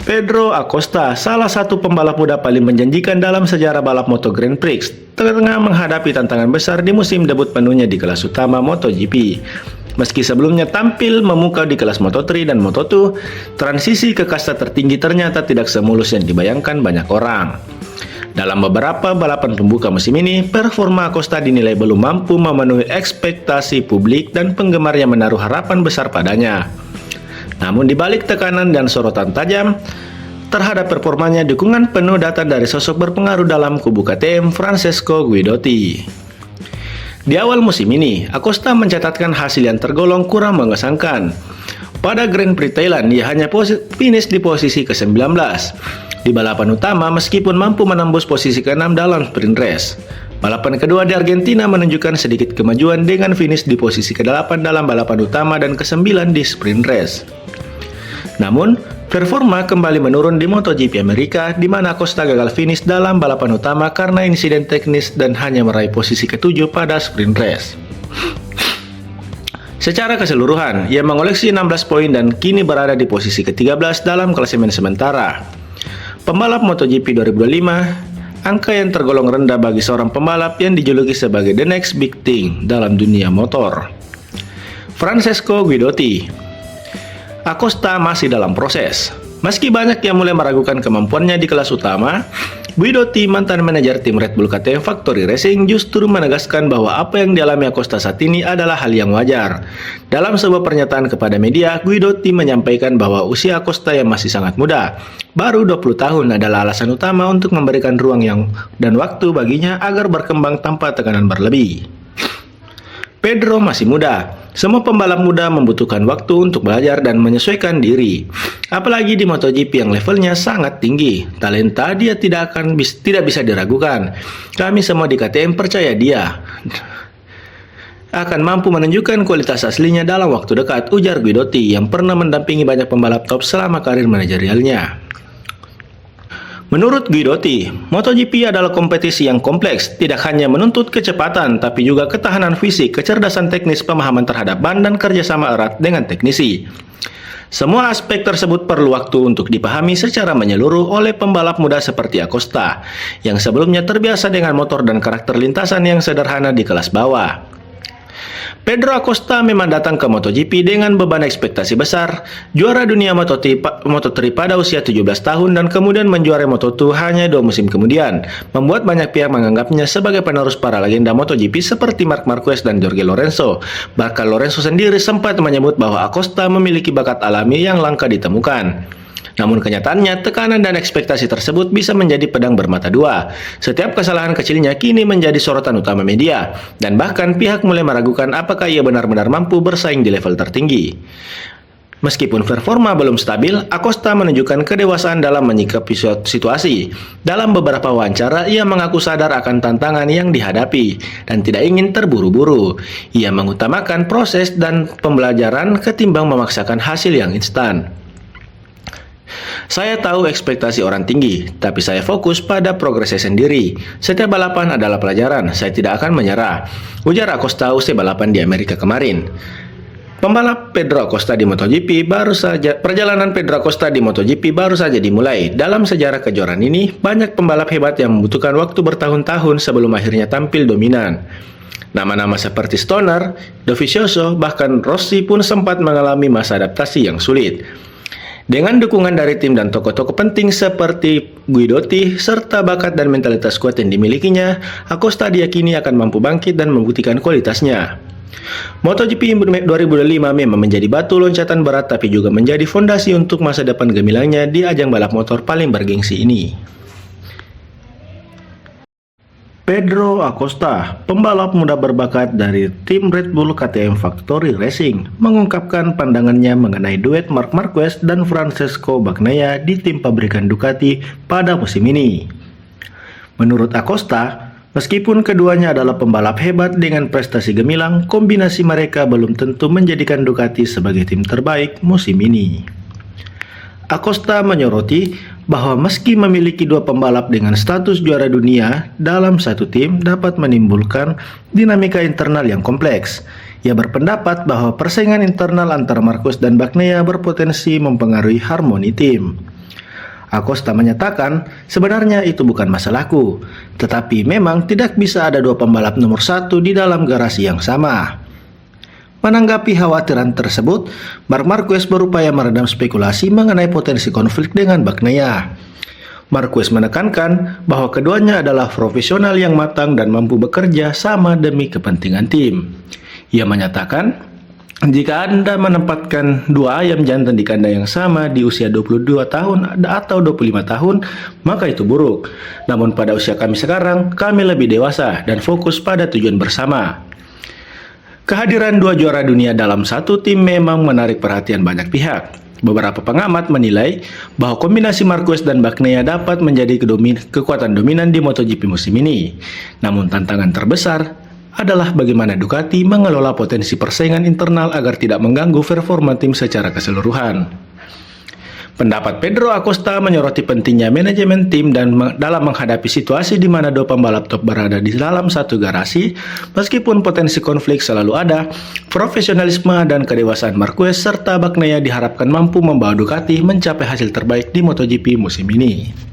Pedro Acosta, salah satu pembalap muda paling menjanjikan dalam sejarah balap Moto Grand Prix, tengah menghadapi tantangan besar di musim debut penuhnya di kelas utama MotoGP. Meski sebelumnya tampil memukau di kelas Moto3 dan Moto2, transisi ke kasta tertinggi ternyata tidak semulus yang dibayangkan banyak orang. Dalam beberapa balapan pembuka musim ini, performa Acosta dinilai belum mampu memenuhi ekspektasi publik dan penggemar yang menaruh harapan besar padanya. Namun di balik tekanan dan sorotan tajam terhadap performanya, dukungan penuh datang dari sosok berpengaruh dalam kubu KTM, Francesco Guidotti. Di awal musim ini, Acosta mencatatkan hasil yang tergolong kurang mengesankan. Pada Grand Prix Thailand, ia hanya finish di posisi ke-19. Di balapan utama, meskipun mampu menembus posisi ke-6 dalam sprint race. Balapan kedua di Argentina menunjukkan sedikit kemajuan dengan finish di posisi ke-8 dalam balapan utama dan ke-9 di sprint race. Namun, performa kembali menurun di MotoGP Amerika, di mana Acosta gagal finish dalam balapan utama karena insiden teknis dan hanya meraih posisi ke-7 pada sprint race. Secara keseluruhan, ia mengoleksi 16 poin dan kini berada di posisi ke-13 dalam klasemen sementara. Pembalap MotoGP 2025, angka yang tergolong rendah bagi seorang pembalap yang dijuluki sebagai the next big thing dalam dunia motor. Francesco Guidotti. Acosta masih dalam proses. Meski banyak yang mulai meragukan kemampuannya di kelas utama, Guidotti, mantan manajer tim Red Bull KTM Factory Racing, justru menegaskan bahwa apa yang dialami Acosta saat ini adalah hal yang wajar. Dalam sebuah pernyataan kepada media, Guidotti menyampaikan bahwa usia Acosta yang masih sangat muda, baru 20 tahun, adalah alasan utama untuk memberikan ruang dan waktu baginya agar berkembang tanpa tekanan berlebih. Pedro masih muda. Semua pembalap muda membutuhkan waktu untuk belajar dan menyesuaikan diri. Apalagi di MotoGP yang levelnya sangat tinggi. Talenta dia tidak bisa diragukan. Kami semua di KTM percaya dia akan mampu menunjukkan kualitas aslinya dalam waktu dekat, ujar Guidotti yang pernah mendampingi banyak pembalap top selama karir manajerialnya. Menurut Guidotti, MotoGP adalah kompetisi yang kompleks, tidak hanya menuntut kecepatan, tapi juga ketahanan fisik, kecerdasan teknis, pemahaman terhadap ban, dan kerjasama erat dengan teknisi. Semua aspek tersebut perlu waktu untuk dipahami secara menyeluruh oleh pembalap muda seperti Acosta, yang sebelumnya terbiasa dengan motor dan karakter lintasan yang sederhana di kelas bawah. Pedro Acosta memang datang ke MotoGP dengan beban ekspektasi besar, juara dunia Moto3 pada usia 17 tahun dan kemudian menjuarai Moto2 hanya 2 musim kemudian, membuat banyak pihak menganggapnya sebagai penerus para legenda MotoGP seperti Marc Marquez dan Jorge Lorenzo. Bahkan Lorenzo sendiri sempat menyebut bahwa Acosta memiliki bakat alami yang langka ditemukan. Namun kenyataannya, tekanan dan ekspektasi tersebut bisa menjadi pedang bermata dua. Setiap kesalahan kecilnya kini menjadi sorotan utama media, dan bahkan pihak mulai meragukan apakah ia benar-benar mampu bersaing di level tertinggi. Meskipun performa belum stabil, Acosta menunjukkan kedewasaan dalam menyikapi situasi. Dalam beberapa wawancara, ia mengaku sadar akan tantangan yang dihadapi dan tidak ingin terburu-buru. Ia mengutamakan proses dan pembelajaran ketimbang memaksakan hasil yang instan. Saya tahu ekspektasi orang tinggi, tapi saya fokus pada progres saya sendiri. Setiap balapan adalah pelajaran, saya tidak akan menyerah, ujar Acosta usai balapan di Amerika kemarin. Perjalanan Pedro Acosta di MotoGP baru saja dimulai. Dalam sejarah kejuaraan ini, banyak pembalap hebat yang membutuhkan waktu bertahun-tahun sebelum akhirnya tampil dominan. Nama-nama seperti Stoner, Dovizioso, bahkan Rossi pun sempat mengalami masa adaptasi yang sulit. Dengan dukungan dari tim dan tokoh-tokoh penting seperti Guidotti, serta bakat dan mentalitas kuat yang dimilikinya, Acosta diyakini akan mampu bangkit dan membuktikan kualitasnya. MotoGP 2025 memang menjadi batu loncatan berat, tapi juga menjadi fondasi untuk masa depan gemilangnya di ajang balap motor paling bergengsi ini. Pedro Acosta, pembalap muda berbakat dari tim Red Bull KTM Factory Racing, mengungkapkan pandangannya mengenai duet Marc Marquez dan Francesco Bagnaia di tim pabrikan Ducati pada musim ini. Menurut Acosta, meskipun keduanya adalah pembalap hebat dengan prestasi gemilang, kombinasi mereka belum tentu menjadikan Ducati sebagai tim terbaik musim ini. Acosta menyoroti bahwa meski memiliki dua pembalap dengan status juara dunia dalam satu tim dapat menimbulkan dinamika internal yang kompleks. Ia berpendapat bahwa persaingan internal antara Marquez dan Bagnaia berpotensi mempengaruhi harmoni tim. Acosta menyatakan, sebenarnya itu bukan masalahku, tetapi memang tidak bisa ada dua pembalap nomor satu di dalam garasi yang sama. Menanggapi khawatiran tersebut, Marc Marquez berupaya meredam spekulasi mengenai potensi konflik dengan Bagnaia. Marquez menekankan bahwa keduanya adalah profesional yang matang dan mampu bekerja sama demi kepentingan tim. Ia menyatakan, jika Anda menempatkan dua ayam jantan di kandang yang sama di usia 22 tahun atau 25 tahun, maka itu buruk. Namun pada usia kami sekarang, kami lebih dewasa dan fokus pada tujuan bersama. Kehadiran dua juara dunia dalam satu tim memang menarik perhatian banyak pihak. Beberapa pengamat menilai bahwa kombinasi Marquez dan Bagnaia dapat menjadi kekuatan dominan di MotoGP musim ini. Namun tantangan terbesar adalah bagaimana Ducati mengelola potensi persaingan internal agar tidak mengganggu performa tim secara keseluruhan. Pendapat Pedro Acosta menyoroti pentingnya manajemen tim dalam menghadapi situasi di mana dua pembalap top berada di dalam satu garasi. Meskipun potensi konflik selalu ada, profesionalisme dan kedewasaan Marquez serta Bagnaia diharapkan mampu membawa Ducati mencapai hasil terbaik di MotoGP musim ini.